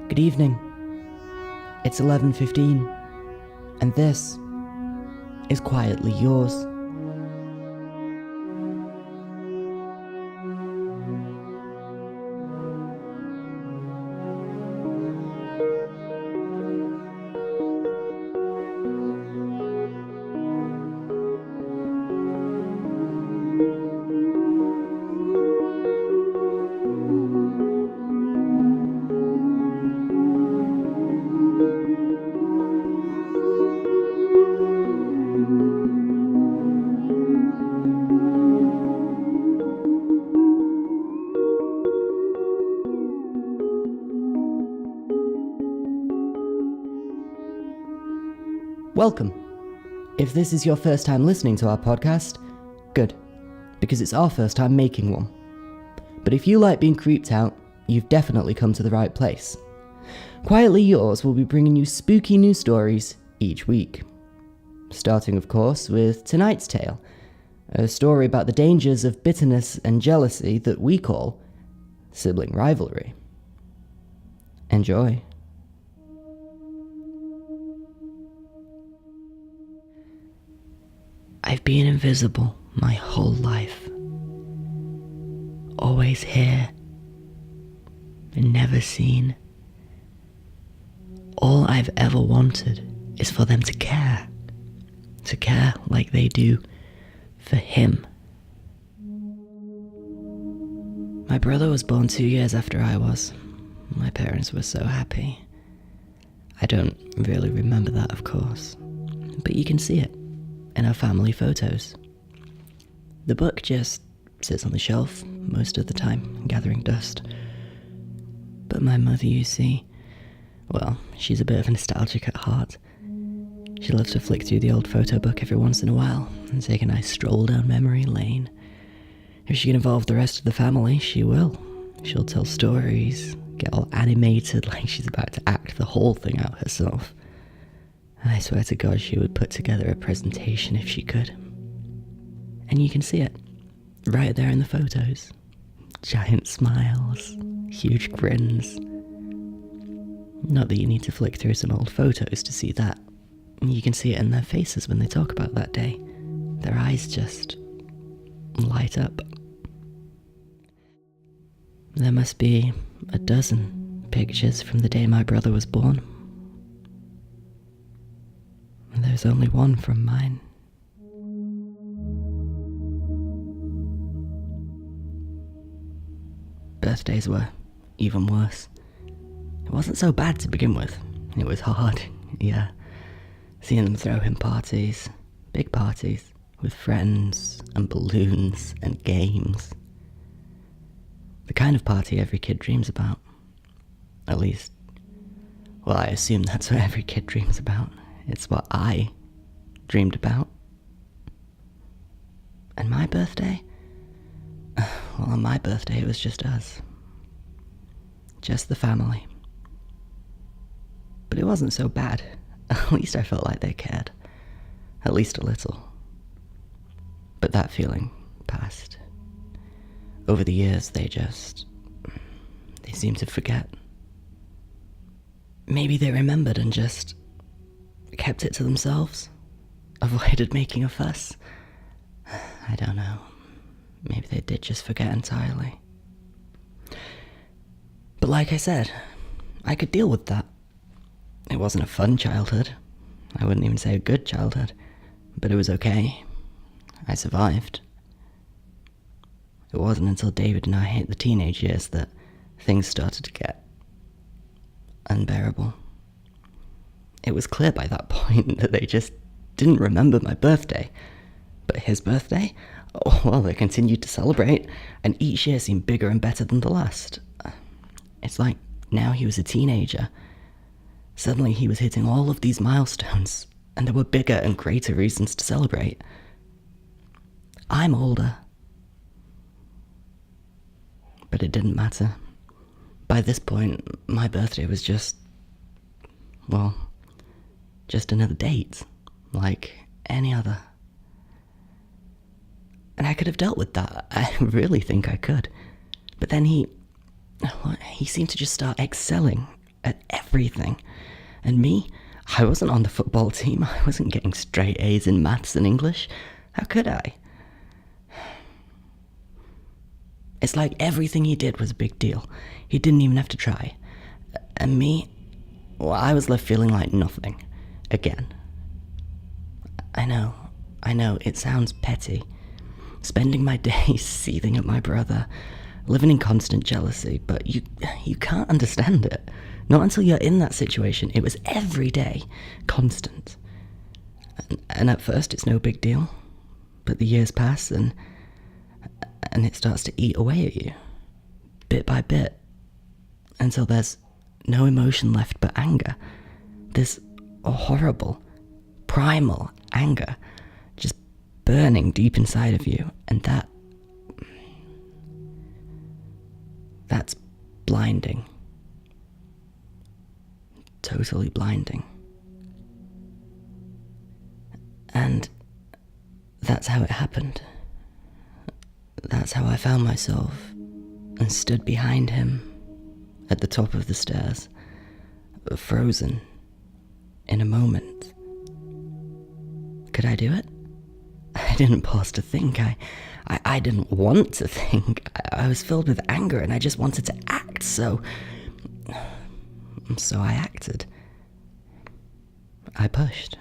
Good evening. It's 11:15, and this is Quietly Yours. Welcome. If this is your first time listening to our podcast, good, because it's our first time making one. But if you like being creeped out, you've definitely come to the right place. Quietly Yours will be bringing you spooky new stories each week. Starting, of course, with tonight's tale, a story about the dangers of bitterness and jealousy that we call sibling rivalry. Enjoy. I've been invisible my whole life. Always here and never seen. All I've ever wanted is for them to care like they do for him. My brother was born 2 years after I was. My parents were so happy. I don't really remember that, of course, but you can see it in our family photos. The book just sits on the shelf most of the time, gathering dust. But my mother, you see, well, she's a bit of nostalgic at heart. She loves to flick through the old photo book every once in a while and take a nice stroll down memory lane. If she can involve the rest of the family, she will. She'll tell stories, get all animated like she's about to act the whole thing out herself. I swear to God she would put together a presentation if she could. And you can see it, right there in the photos. Giant smiles, huge grins. Not that you need to flick through some old photos to see that. You can see it in their faces when they talk about that day. Their eyes just light up. There must be a dozen pictures from the day my brother was born. And there's only one from mine. Birthdays were even worse. It wasn't so bad to begin with. It was hard, yeah. Seeing them throw him parties, big parties, with friends and balloons and games. The kind of party every kid dreams about. At least, well, I assume that's what every kid dreams about. It's what I dreamed about. And my birthday? Well, on my birthday, it was just us. Just the family. But it wasn't so bad. At least I felt like they cared. At least a little. But that feeling passed. Over the years, they seemed to forget. Maybe they remembered and just kept it to themselves, avoided making a fuss. I don't know. Maybe they did just forget entirely. But like I said, I could deal with that. It wasn't a fun childhood. I wouldn't even say a good childhood, but it was okay. I survived. It wasn't until David and I hit the teenage years that things started to get unbearable. It was clear by that point that they just didn't remember my birthday. But his birthday? Oh, well, they continued to celebrate, and each year seemed bigger and better than the last. It's like now he was a teenager. Suddenly he was hitting all of these milestones, and there were bigger and greater reasons to celebrate. I'm older. But it didn't matter. By this point, my birthday was just another date, like any other. And I could have dealt with that. I really think I could. But then he seemed to just start excelling at everything. And me, I wasn't on the football team. I wasn't getting straight A's in maths and English. How could I? It's like everything he did was a big deal. He didn't even have to try. And me, well, I was left feeling like nothing. Again. I know, it sounds petty. Spending my days seething at my brother, living in constant jealousy, but you can't understand it. Not until you're in that situation. It was every day, constant. And at first it's no big deal, but the years pass and it starts to eat away at you, bit by bit, until there's no emotion left but anger. This horrible, primal anger just burning deep inside of you, and that's blinding. Totally blinding. And that's how it happened. That's how I found myself and stood behind him at the top of the stairs, frozen in a moment. Could I do it? I didn't pause to think. I didn't want to think. I was filled with anger and I just wanted to act, so I acted. I pushed.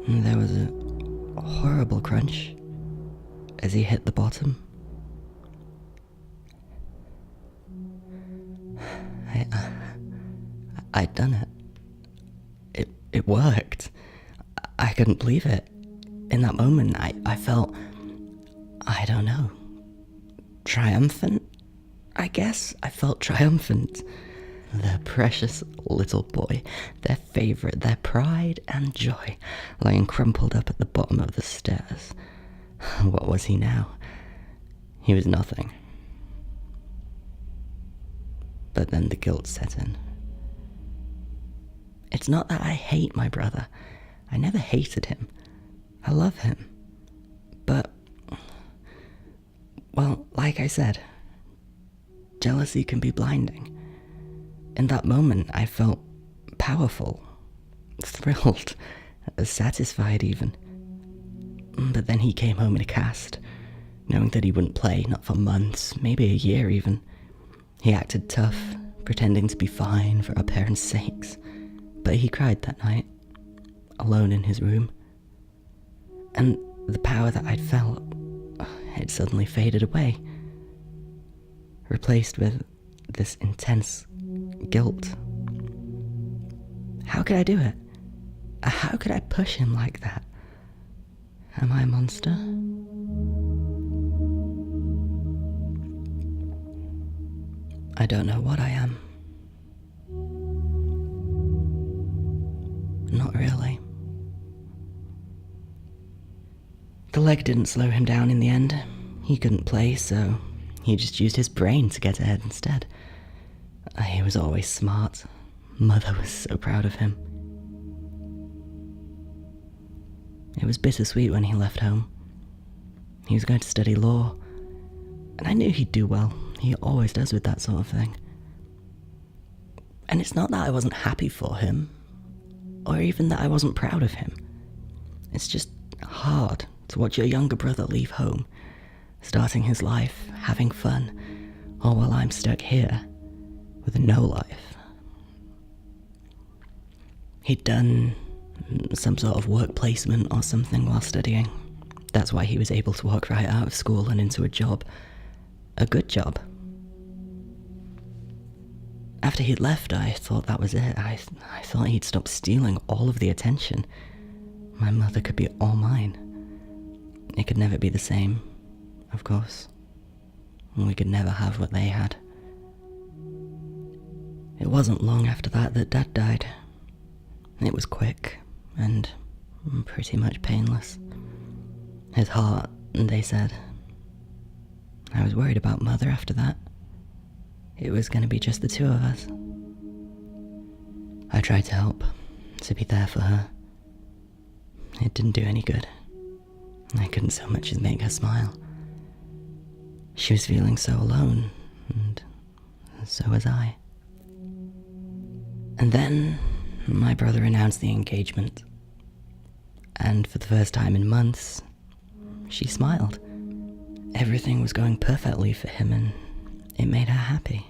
There was a horrible crunch as he hit the bottom. I'd done it. It worked. I couldn't believe it. In that moment, I felt, I don't know, triumphant, I guess. I felt triumphant. Their precious little boy, their favourite, their pride and joy, lying crumpled up at the bottom of the stairs. What was he now? He was nothing. But then the guilt set in. It's not that I hate my brother. I never hated him. I love him. But, well, like I said, jealousy can be blinding. In that moment, I felt powerful, thrilled, satisfied even. But then he came home in a cast, knowing that he wouldn't play, not for months, maybe a year even. He acted tough, pretending to be fine for our parents' sakes. But he cried that night, alone in his room. And the power that I'd felt, it suddenly faded away, replaced with this intense guilt. How could I do it? How could I push him like that? Am I a monster? I don't know what I am. Not really. The leg didn't slow him down in the end. He couldn't play, so he just used his brain to get ahead instead. He was always smart. Mother was so proud of him. It was bittersweet when he left home. He was going to study law, and I knew he'd do well. He always does with that sort of thing. And it's not that I wasn't happy for him, or even that I wasn't proud of him. It's just hard to watch your younger brother leave home, starting his life, having fun, all while I'm stuck here with no life. He'd done some sort of work placement or something while studying. That's why he was able to walk right out of school and into a job. A good job. After he'd left, I thought that was it. I thought he'd stop stealing all of the attention. My mother could be all mine. It could never be the same, of course. We could never have what they had. It wasn't long after that that Dad died. It was quick and pretty much painless. His heart, they said. I was worried about Mother after that. It was going to be just the two of us. I tried to help, to be there for her. It didn't do any good. I couldn't so much as make her smile. She was feeling so alone, and so was I. And then my brother announced the engagement. And for the first time in months, she smiled. Everything was going perfectly for him, and it made her happy.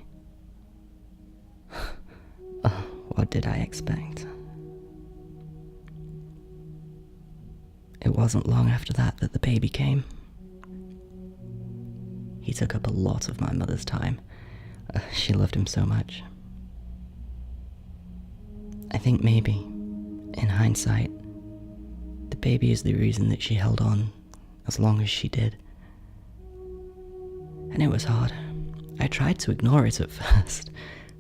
Oh, what did I expect? It wasn't long after that the baby came. He took up a lot of my mother's time. She loved him so much. I think maybe, in hindsight, the baby is the reason that she held on as long as she did. And it was hard. I tried to ignore it at first,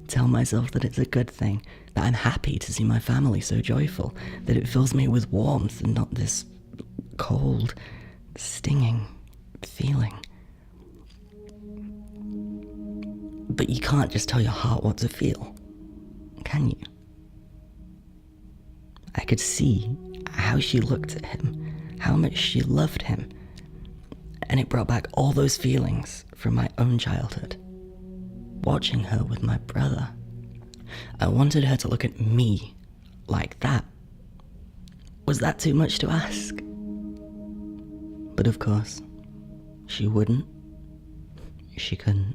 tell myself that it's a good thing, that I'm happy to see my family so joyful, that it fills me with warmth and not this cold, stinging feeling. But you can't just tell your heart what to feel, can you? I could see how she looked at him, how much she loved him, and it brought back all those feelings from my own childhood. Watching her with my brother, I wanted her to look at me like that. Was that too much to ask? But of course, she wouldn't. She couldn't.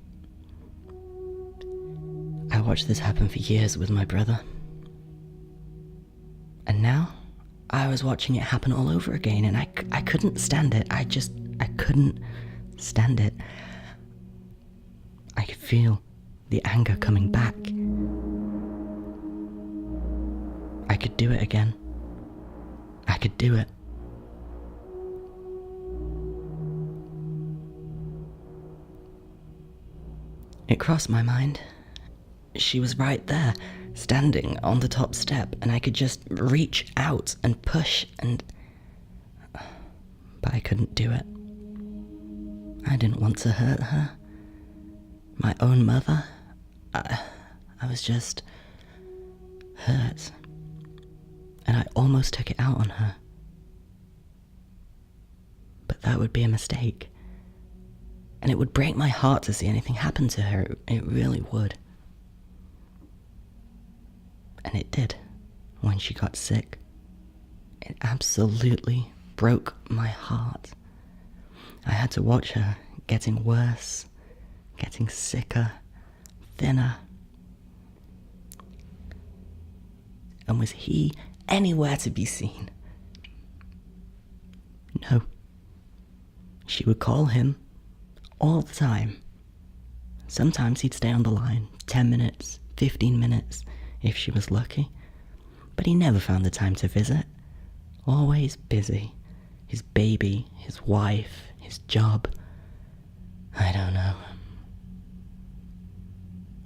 I watched this happen for years with my brother. And now, I was watching it happen all over again, and I couldn't stand it. I couldn't stand it. I could feel the anger coming back. I could do it again. I could do it. It crossed my mind. She was right there, standing on the top step, and I could just reach out and push and... But I couldn't do it. I didn't want to hurt her. My own mother. I was just... hurt. And I almost took it out on her. But that would be a mistake. And it would break my heart to see anything happen to her. It really would. And it did, when she got sick. It absolutely broke my heart. I had to watch her getting worse, getting sicker, thinner. And was he anywhere to be seen? No. She would call him all the time. Sometimes he'd stay on the line 10 minutes, 15 minutes, if she was lucky. But he never found the time to visit. Always busy. His baby, his wife, his job. I don't know.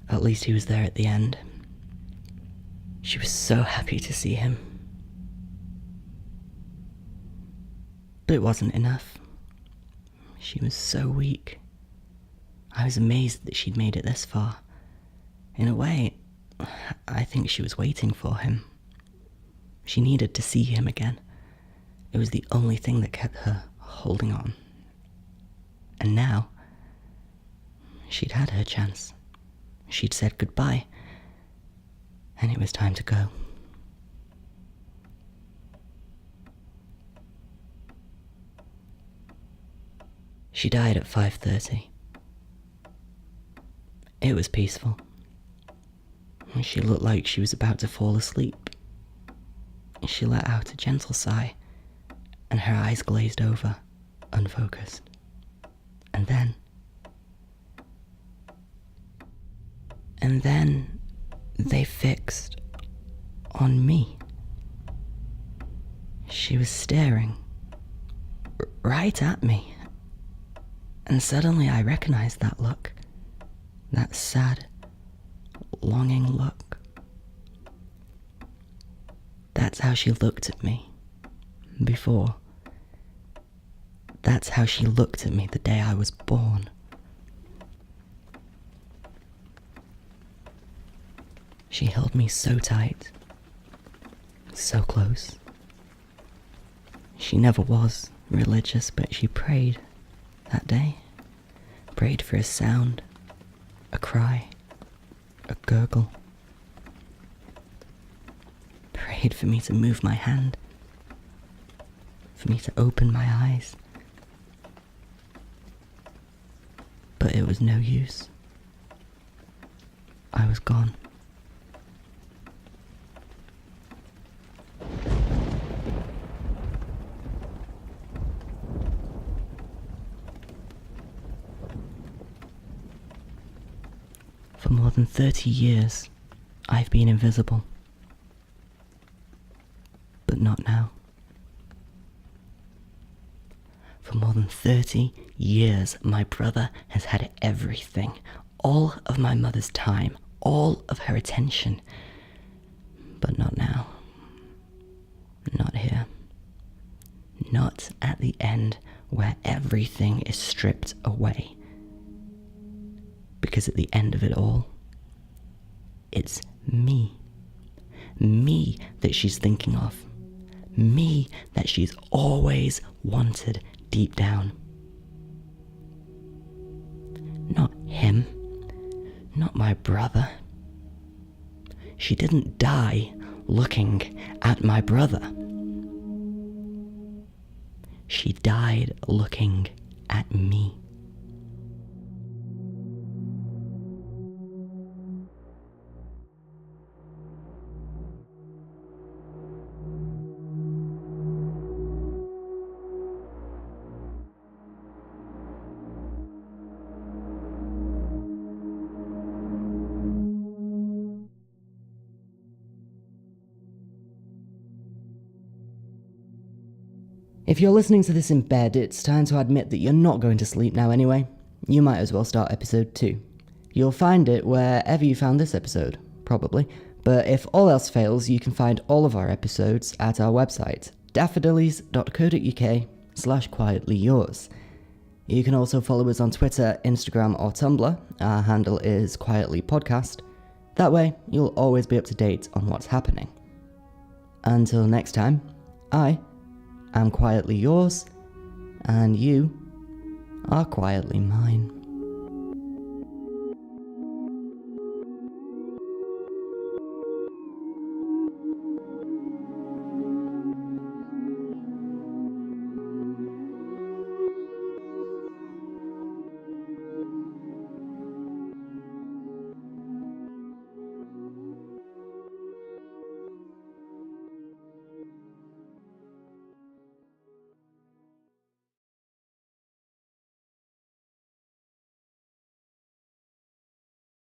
At least he was there at the end. She was so happy to see him. But it wasn't enough. She was so weak. I was amazed that she'd made it this far. In a way, I think she was waiting for him. She needed to see him again. It was the only thing that kept her holding on. And now, she'd had her chance. She'd said goodbye. And it was time to go. She died at 5:30. It was peaceful. She looked like she was about to fall asleep. She let out a gentle sigh, and her eyes glazed over, unfocused. And then they fixed on me. She was staring right at me. And suddenly I recognized that look. That sad, longing look. That's how she looked at me before. That's how she looked at me the day I was born. She held me so tight, so close. She never was religious, but she prayed that day. Prayed for a sound, a cry, a gurgle. Prayed for me to move my hand, for me to open my eyes. But it was no use. I was gone. For more than 30 years, I've been invisible. But not now. For more than 30 years, my brother has had everything. All of my mother's time, all of her attention. But not now. Not here. Not at the end where everything is stripped away. Because at the end of it all, it's me. Me that she's thinking of. Me that she's always wanted deep down. Not him. Not my brother. She didn't die looking at my brother. She died looking at me. If you're listening to this in bed, it's time to admit that you're not going to sleep now anyway. You might as well start episode 2. You'll find it wherever you found this episode, probably. But if all else fails, you can find all of our episodes at our website, daffodillies.co.uk/quietlyyours. You can also follow us on Twitter, Instagram or Tumblr. Our handle is quietlypodcast. That way, you'll always be up to date on what's happening. Until next time, I'm quietly yours, and you are quietly mine.